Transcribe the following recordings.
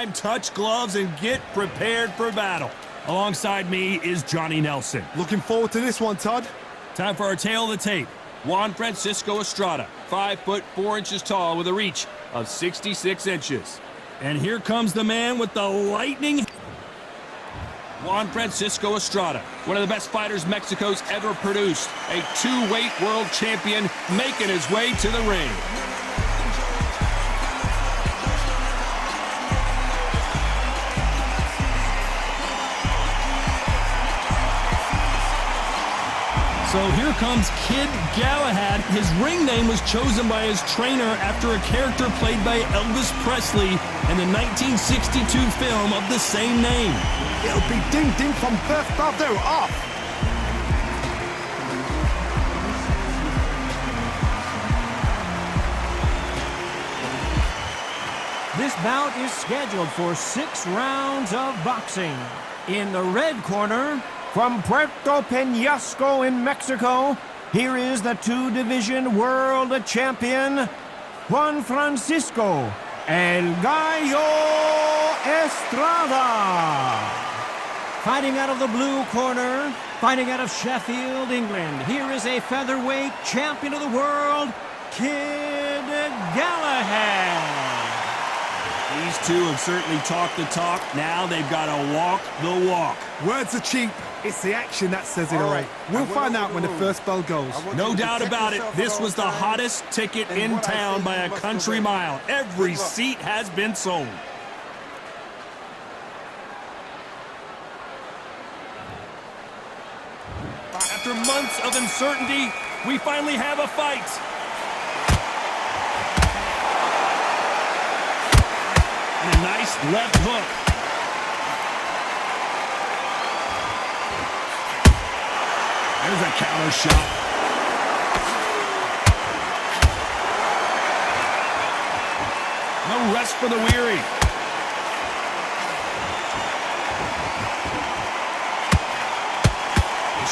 time, touch gloves, and get prepared for battle. Alongside me is Johnny Nelson. Looking forward to this one, Todd. Time for our tale of the tape. Juan Estrada, 5 foot 4 inches tall with a reach of 66 inches. And here comes the man with the lightning. Juan Estrada, one of the best fighters Mexico's ever produced. A 2-weight world champion making his way to the ring. So here comes Kid Galahad. His ring name was chosen by his trainer after a character played by Elvis Presley in the 1962 film of the same name. It'll be Ding Ding from first bell, they're off. This bout is scheduled for 6 rounds of boxing. In the red corner, from Puerto Peñasco in Mexico, here is the 2-division world champion, Juan Francisco El Gallo Estrada. Fighting out of the blue corner, fighting out of Sheffield, England, here is a featherweight champion of the world, Kid Galahad. These two have certainly talked the talk. Now they've got to walk the walk. Words are cheap. It's the action that says it all. We'll find out when the first bell goes. No doubt about it. This was the hottest ticket in town by a country mile. Every seat has been sold. After months of uncertainty, we finally have a fight. And a nice left hook. There's a counter shot. No rest for the weary.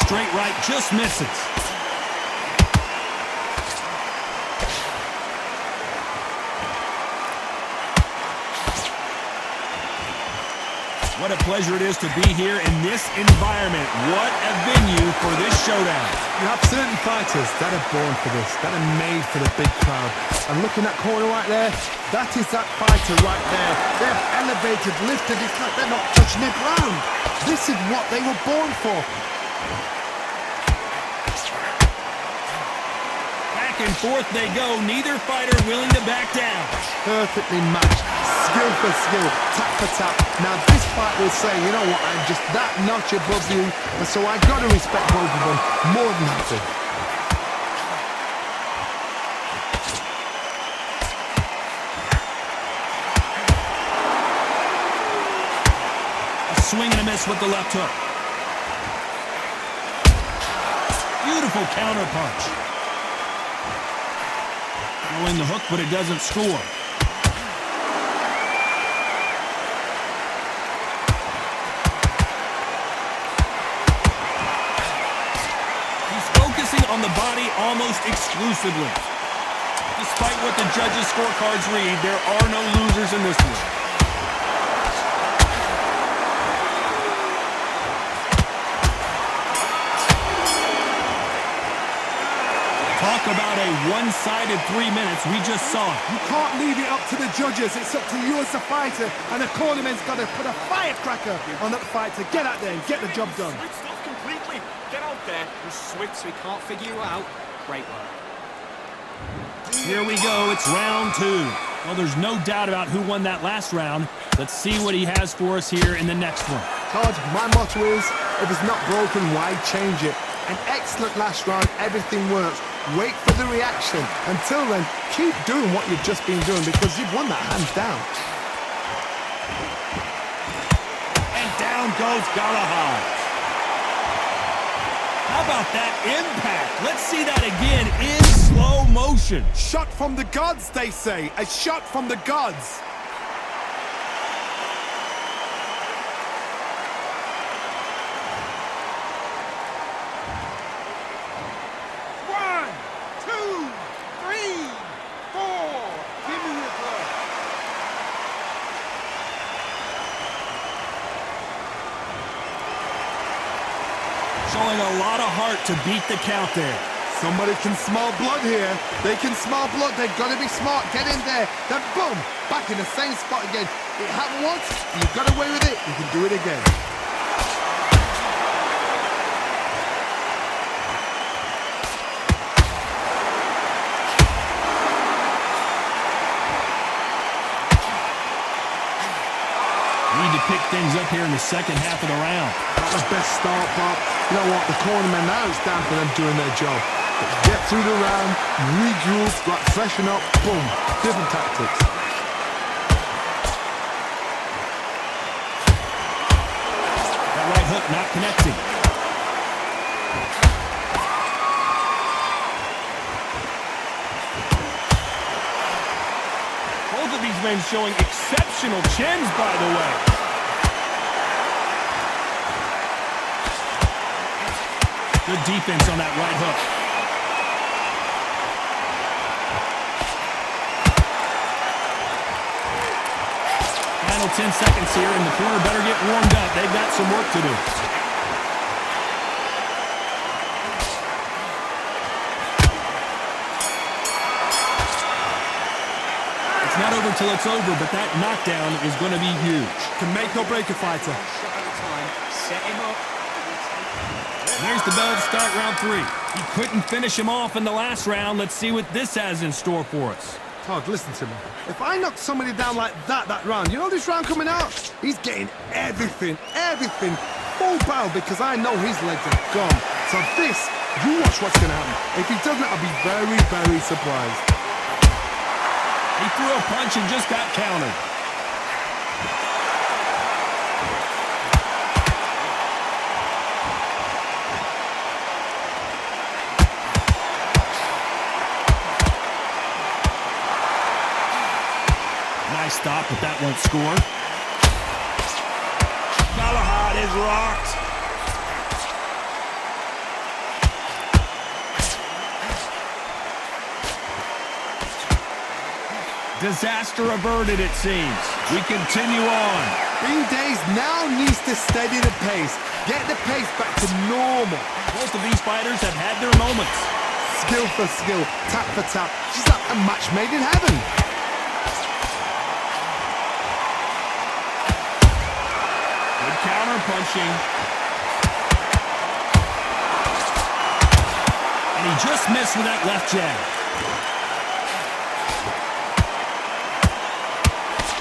Straight right just misses. What a pleasure it is to be here in this environment. What a venue for this showdown. You have certain fighters that are born for this, that are made for the big crowd. And looking at that corner right there, that is that fighter right there. They've elevated, lifted, it's like they're not touching the ground. This is what they were born for. Back and forth they go, neither fighter willing to back down. Perfectly matched. Skill for skill, tap for tap. Now this fight will say, you know what, I'm just that notch above you, and so I got to respect both of them more than happy. A swing and a miss with the left hook. Beautiful counter punch. Throwing the hook, but it doesn't score. On the body almost exclusively. Despite what the judges' scorecards read, there are no losers in this one. Talk about a one-sided 3 minutes we just saw. You can't leave it up to the judges. It's up to you as a fighter, and the cornerman's got to put a firecracker on that fight to get out there and get the job done. Get out there. You switch, we can't figure you out. Great work. Here we go. It's round 2. Well, there's no doubt about who won that last round. Let's see what he has for us here in the next one. Todd, my motto is, if it's not broken, why change it? An excellent last round. Everything works. Wait for the reaction. Until then, keep doing what you've just been doing because you've won that hands down. And down goes Galahad. How about that impact? Let's see that again in slow motion. Shot from the gods, they say. A shot from the gods. Showing a lot of heart to beat the count there. Somebody can smell blood here. They can smell blood. They've got to be smart. Get in there. Then boom, back in the same spot again. It happened once. You got away with it. You can do it again. Need to pick things up here in the second half of the round. Not the best start, but you know what? The cornermen, now it's down for them doing their job. Get through the round, regroup, right, freshen up, boom. Different tactics. That right hook not connecting. Both of these men showing exceptional chins, by the way. Good defense on that right hook. Final 10 seconds here, and the corner better get warmed up. They've got some work to do. It's not over till it's over, but that knockdown is going to be huge. Can make or break a fighter. Shot at a time. Set him up. There's the bell to start round 3. He couldn't finish him off in the last round. Let's see what this has in store for us. Todd, listen to me. If I knock somebody down like that round, you know this round coming out? He's getting everything, full barrel, because I know his legs are gone. So this, you watch what's going to happen. If he doesn't, I'll be very, very surprised. He threw a punch and just got countered. Nice stop, but that won't score. Galahad is rocked. Disaster averted, it seems. We continue on. Bean Days now needs to steady the pace. Get the pace back to normal. Both of these fighters have had their moments. Skill for skill, tap for tap. She's like a match made in heaven. Good counter punching. And he just missed with that left jab.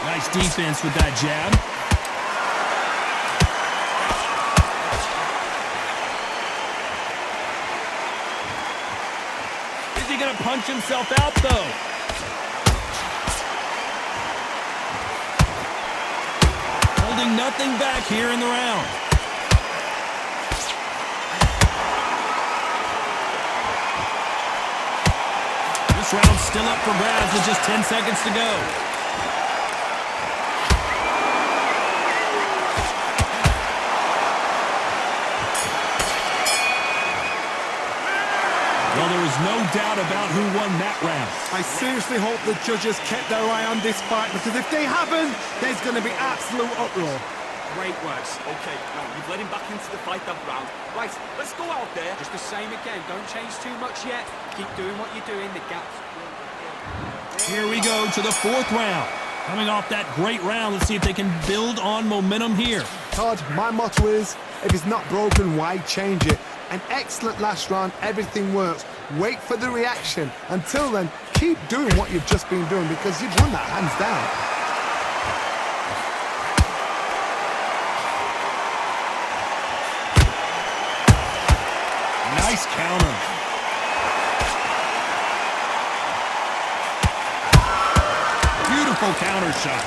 Nice defense with that jab. Is he going to punch himself out, though? Holding nothing back here in the round. This round's still up for grabs with just 10 seconds to go. Well, there is no doubt about who won that round. I seriously hope the judges kept their eye on this fight, because if they haven't, there's going to be absolute uproar. Great works. Okay, now you've led him back into the fight that round. Right, let's go out there. Just the same again. Don't change too much yet. Keep doing what you're doing. The gaps. Here we go to the 4th round. Coming off that great round, let's see if they can build on momentum here. Todd, my motto is, if it's not broken, why change it? An excellent last round, everything works. Wait for the reaction. Until then, keep doing what you've just been doing, because you've won that hands down. Nice counter. Beautiful counter shot.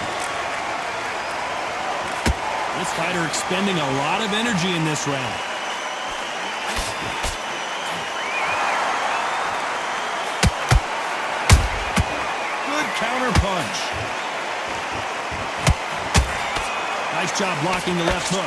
This fighter expending a lot of energy in this round. Counter punch. Nice job blocking the left hook.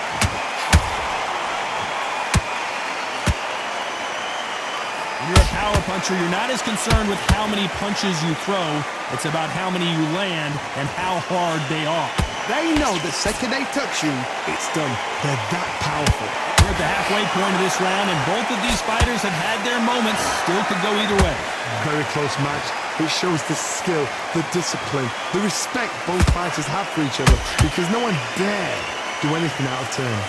When you're a power puncher, you're not as concerned with how many punches you throw. It's about how many you land and how hard they are. They know the second they touch you, it's done. They're that powerful. We're at the halfway point of this round, and both of these fighters have had their moments. Still could go either way. Very close match. It shows the skill, the discipline, the respect both fighters have for each other, because no one dare do anything out of turn.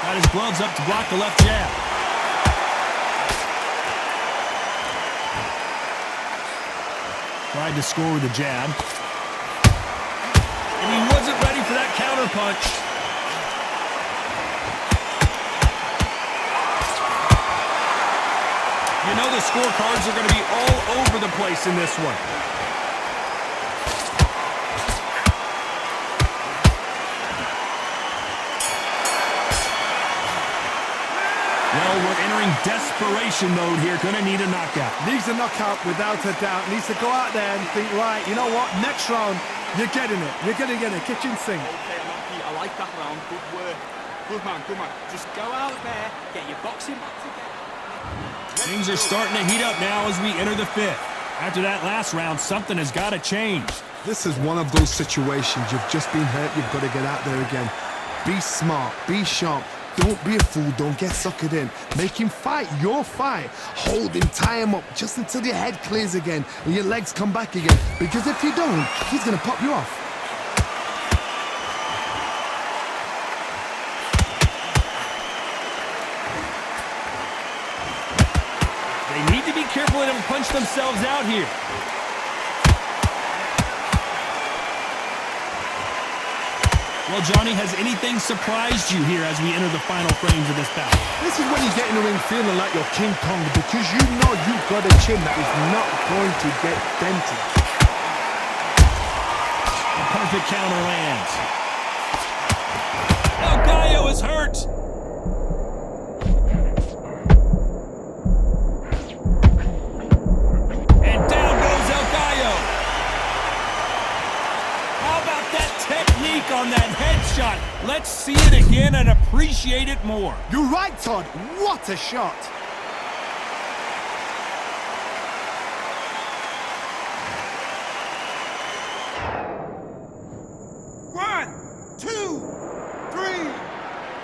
Got his gloves up to block the left jab. Tried to score with a jab. And he wasn't ready for that counter punch. You know the scorecards are going to be all over the place in this one. Well, we're entering desperation mode here. Going to need a knockout. Needs a knockout without a doubt. Needs to go out there and think, right, you know what, next round, you're getting it. You're going to get it. Kitchen sink. Okay, I'm happy. I like that round. Good work. Good man, good man. Just go out there, get your boxing back together. Things are starting to heat up now as we enter the fifth. After that last round, something has got to change. This is one of those situations. You've just been hurt. You've got to get out there again. Be smart. Be sharp. Don't be a fool. Don't get suckered in. Make him fight your fight. Hold him, tie him up just until your head clears again and your legs come back again. Because if you don't, he's going to pop you off. They need to be careful they don't punch themselves out here. Well, Johnny, has anything surprised you here as we enter the final frames of this bout? This is when you get in the ring feeling like you're King Kong, because you know you've got a chin that is not going to get dented. A perfect counter lands. El Gallo is hurt. And down goes El Gallo. How about that technique on that headshot? Let's see it again and appreciate it more. You're right, Todd. What a shot. One, two, three,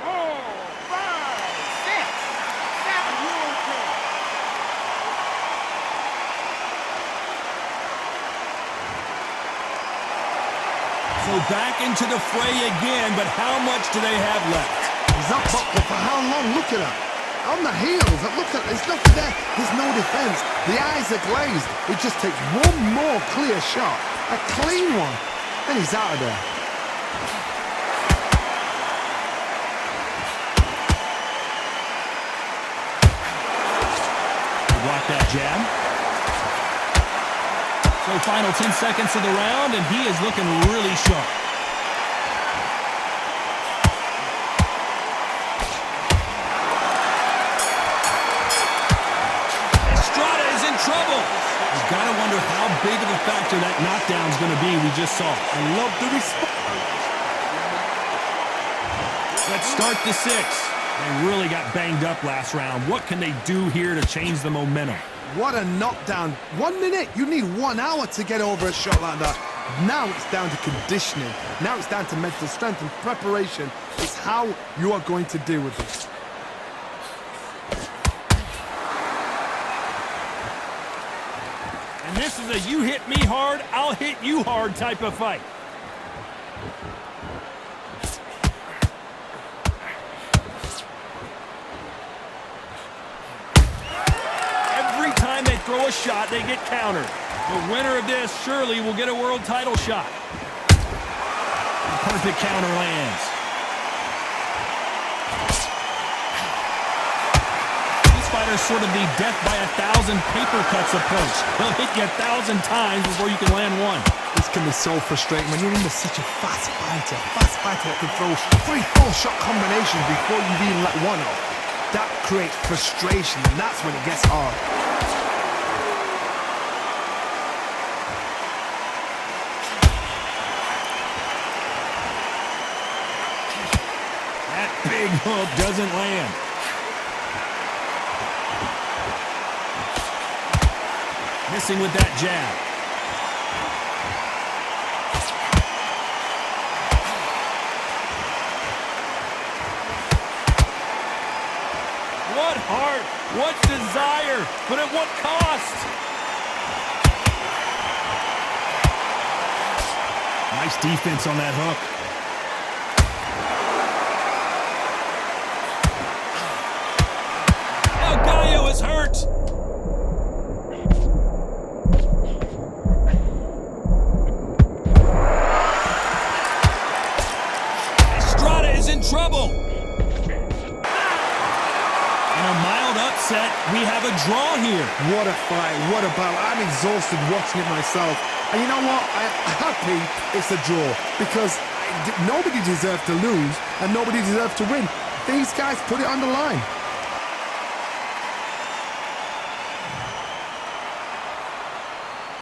four, five, six, seven. You okay? So back into the fray again, but how much do they have left? He's up, but for how long? Look at that. On the heels. Look at there's nothing there. There's no defense. The eyes are glazed. It just takes one more clear shot. A clean one. And he's out of there. Block that jab. So final 10 seconds of the round, and he is looking really sharp. Estrada is in trouble. You've got to wonder how big of a factor that knockdown is going to be we just saw. I love the response. Let's start the sixth. They really got banged up last round. What can they do here to change the momentum? What a knockdown. 1 minute. You need 1 hour to get over a shot like that. Now it's down to conditioning. Now it's down to mental strength and preparation. It's how you are going to deal with this. And this is a you hit me hard, I'll hit you hard type of fight. Every time they throw a shot, they get countered. The winner of this surely will get a world title shot. The perfect counter lands. These fighters sort of the death by 1,000 paper cuts approach. They'll hit you 1,000 times before you can land one. This can be so frustrating when you're in such a fast fighter that can throw 3-4 shot combinations before you even let one off. That creates frustration, and that's when it gets hard. That big hook doesn't land. Missing with that jab. What heart, what desire, but at what cost? Nice defense on that hook. El Gallo is hurt. Estrada is in trouble. In a mild upset, we have a draw here. What a fight, what a battle. I'm exhausted watching it myself. And you know what? I'm happy it's a draw because nobody deserves to lose and nobody deserves to win. These guys put it on the line.